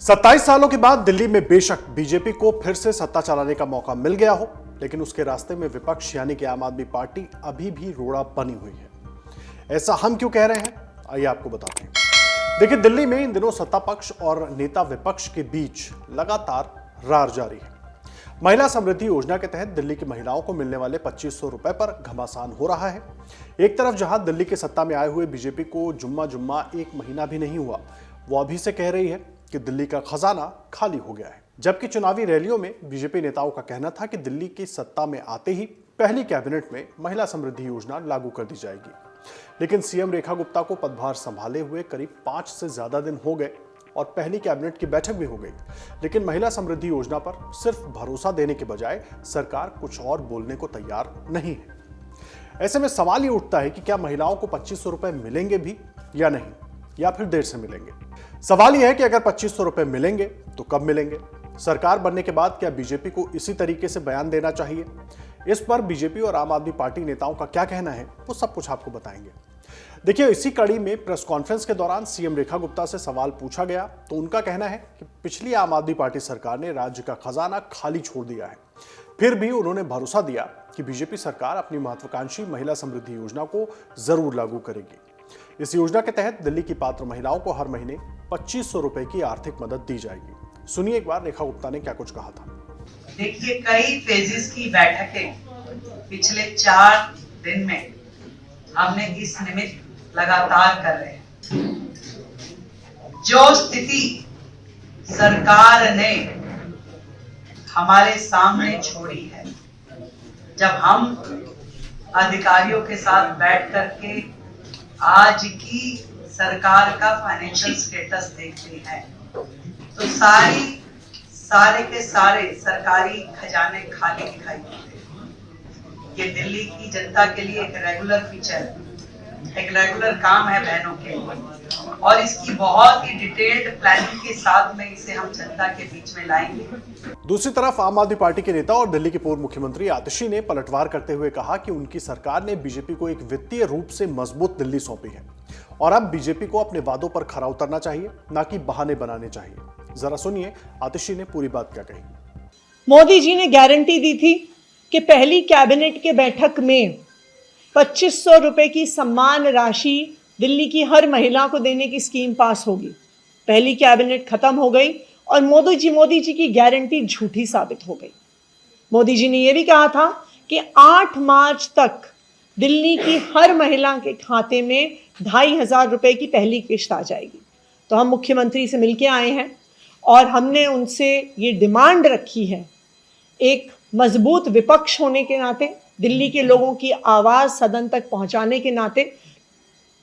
27 सालों के बाद दिल्ली में बेशक बीजेपी को फिर से सत्ता चलाने का मौका मिल गया हो, लेकिन उसके रास्ते में विपक्ष यानी कि आम आदमी पार्टी अभी भी रोड़ा बनी हुई है। ऐसा हम क्यों कह रहे हैं, आइए आपको बताते हैं। देखिए, दिल्ली में इन दिनों सत्ता पक्ष और नेता विपक्ष के बीच लगातार रार जारी है। महिला समृद्धि योजना के तहत दिल्ली की महिलाओं को मिलने वाले 2500 रुपए पर घमासान हो रहा है। एक तरफ जहां दिल्ली के सत्ता में आए हुए बीजेपी को जुम्मा जुम्मा एक महीना भी नहीं हुआ, वो अभी से कह रही है कि दिल्ली का खजाना खाली हो गया है। जबकि चुनावी रैलियों में बीजेपी नेताओं का कहना था कि दिल्ली की सत्ता में आते ही पहली कैबिनेट में महिला समृद्धि योजना लागू कर दी जाएगी। लेकिन सीएम रेखा गुप्ता को पदभार संभाले हुए करीब 5 से ज्यादा दिन हो गए और पहली कैबिनेट की बैठक भी हो गई, लेकिन महिला समृद्धि योजना पर सिर्फ भरोसा देने के बजाय सरकार कुछ और बोलने को तैयार नहीं है। ऐसे में सवाल ये उठता है कि क्या महिलाओं को 2500 रुपए मिलेंगे भी या नहीं, या फिर देर से मिलेंगे। सवाल यह है कि अगर 2500 रुपए मिलेंगे तो कब मिलेंगे। सरकार बनने के बाद क्या बीजेपी को इसी तरीके से बयान देना चाहिए? इस पर बीजेपी और आम आदमी पार्टी नेताओं का क्या कहना है, वो सब कुछ आपको बताएंगे। देखिए, इसी कड़ी में प्रेस कॉन्फ्रेंस के दौरान सीएम रेखा गुप्ता से सवाल पूछा गया तो उनका कहना है कि पिछली आम आदमी पार्टी सरकार ने राज्य का खजाना खाली छोड़ दिया है। फिर भी उन्होंने भरोसा दिया कि बीजेपी सरकार अपनी महत्वाकांक्षी महिला समृद्धि योजना को जरूर लागू करेगी। इस योजना के तहत दिल्ली की पात्र महिलाओं को हर महीने 2500 रुपए की आर्थिक मदद दी जाएगी। सुनिए एक बार रेखा गुप्ता ने क्या कुछ कहा था। देखिए, कई फेजेस की बैठकें पिछले 4 दिन में हमने इस निमित्त लगातार कर रहे हैं। जो स्थिति सरकार ने हमारे सामने छोड़ी है, जब हम अधिकारियों के साथ बैठ करके आज की सरकार का फाइनेंशियल स्टेटस देखते हैं तो सारे के सारे सरकारी खजाने खाली दिखाई देते हैं। ये दिल्ली की जनता के लिए एक रेगुलर फीचर, एक रेगुलर काम है बहनों के लिए, और इसकी बहुत ही डिटेल्ड प्लानिंग के साथ में इसे हम जनता के बीच में लाएंगे। दूसरी तरफ आम आदमी पार्टी के नेता और दिल्ली के पूर्व मुख्यमंत्री आतिशी ने पलटवार करते हुए कहा कि उनकी सरकार ने बीजेपी को एक वित्तीय रूप से मजबूत दिल्ली सौंपी है और अब बीजेपी को अपने वादों पर खरा उतरना चाहिए, ना कि बहाने बनाने चाहिए। जरा सुनिए आतिशी ने पूरी बात क्या कही। मोदी जी ने गारंटी दी थी कि पहली कैबिनेट के बैठक में 2500 रुपए की सम्मान राशि दिल्ली की हर महिला को देने की स्कीम पास होगी। पहली कैबिनेट खत्म हो गई और मोदी जी की गारंटी झूठी साबित हो गई। मोदी जी ने यह भी कहा था कि 8 मार्च तक दिल्ली की हर महिला के खाते में 2500 रुपए की पहली किश्त आ जाएगी। तो हम मुख्यमंत्री से मिलके आए हैं और हमने उनसे ये डिमांड रखी है, एक मजबूत विपक्ष होने के नाते, दिल्ली के लोगों की आवाज़ सदन तक पहुंचाने के नाते,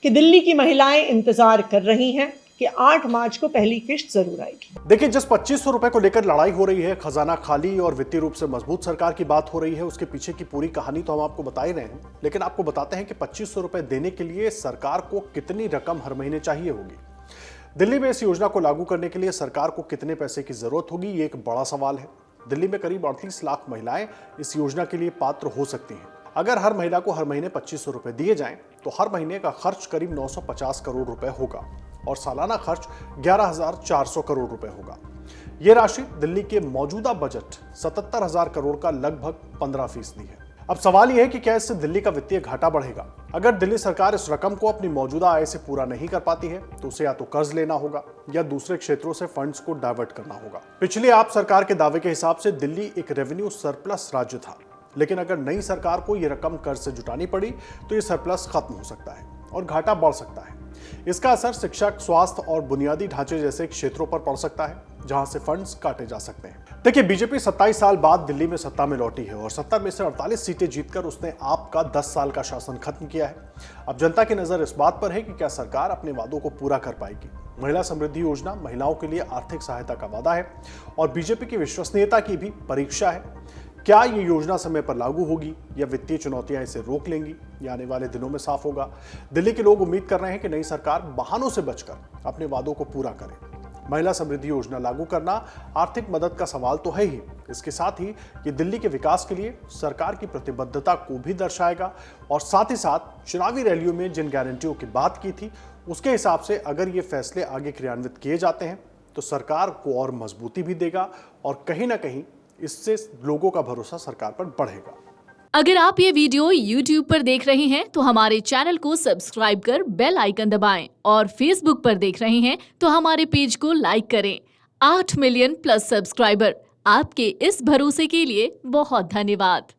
कि दिल्ली की महिलाएं इंतजार कर रही हैं कि 8 मार्च को पहली किश्त जरूर आएगी। देखिए, जिस 2500 रुपए को लेकर लड़ाई हो रही है, खजाना खाली और वित्तीय रूप से मजबूत सरकार की बात हो रही है, उसके पीछे की पूरी कहानी तो हम आपको बता ही रहे हैं, लेकिन आपको बताते हैं कि 2500 रुपए देने के लिए सरकार को कितनी रकम हर महीने चाहिए होगी। दिल्ली में इस योजना को लागू करने के लिए सरकार को कितने पैसे की जरूरत होगी, ये एक बड़ा सवाल है। दिल्ली में करीब 38 लाख महिलाएं इस योजना के लिए पात्र हो सकती हैं। अगर हर महिला को हर महीने 2500 रुपए दिए जाएं तो हर महीने का खर्च करीब 950 करोड़ रुपए होगा और सालाना खर्च 11,400 करोड़ रुपए होगा। यह राशि दिल्ली के मौजूदा बजट 77,000 करोड़ का लगभग 15% है। अब सवाल यह है कि क्या इससे दिल्ली का वित्तीय घाटा बढ़ेगा? अगर दिल्ली सरकार इस रकम को अपनी मौजूदा आय से पूरा नहीं कर पाती है तो उसे या तो कर्ज लेना होगा या दूसरे क्षेत्रों से फंड्स को डाइवर्ट करना होगा। पिछली आप सरकार के दावे के हिसाब से दिल्ली एक रेवेन्यू सरप्लस राज्य था, लेकिन अगर नई सरकार को यह रकम कर्ज से जुटानी पड़ी तो यह सरप्लस खत्म हो सकता है और घाटा बढ़ सकता है। इसका असर शिक्षा, स्वास्थ्य और बुनियादी ढांचे जैसे क्षेत्रों पर पड़ सकता है, जहां से फंड्स काटे जा सकते हैं। देखिए, बीजेपी 27 साल बाद दिल्ली में सत्ता में लौटी है और 70 में से 48 सीटें जीतकर उसने आपका 10 साल का शासन खत्म किया है। अब जनता की नजर इस बात पर है कि क्या सरकार अपने वादों को पूरा कर पाएगी। महिला समृद्धि योजना महिलाओं के लिए आर्थिक सहायता का वादा है और बीजेपी की विश्वसनीयता की भी परीक्षा है। क्या ये योजना समय पर लागू होगी या वित्तीय चुनौतियां इसे रोक लेंगी, ये आने वाले दिनों में साफ होगा। दिल्ली के लोग उम्मीद कर रहे हैं कि नई सरकार बहानों से बचकर अपने वादों को पूरा करे। महिला समृद्धि योजना लागू करना आर्थिक मदद का सवाल तो है ही, इसके साथ ही ये दिल्ली के विकास के लिए सरकार की प्रतिबद्धता को भी दर्शाएगा और साथ ही साथ चुनावी रैलियों में जिन गारंटियों की बात की थी उसके हिसाब से अगर ये फैसले आगे क्रियान्वित किए जाते हैं तो सरकार को और मजबूती भी देगा और कहीं ना कहीं इससे लोगों का भरोसा सरकार पर बढ़ेगा। अगर आप ये वीडियो YouTube पर देख रहे हैं तो हमारे चैनल को सब्सक्राइब कर बेल आइकन दबाएं और Facebook पर देख रहे हैं तो हमारे पेज को लाइक करें। 8 मिलियन प्लस सब्सक्राइबर, आपके इस भरोसे के लिए बहुत धन्यवाद।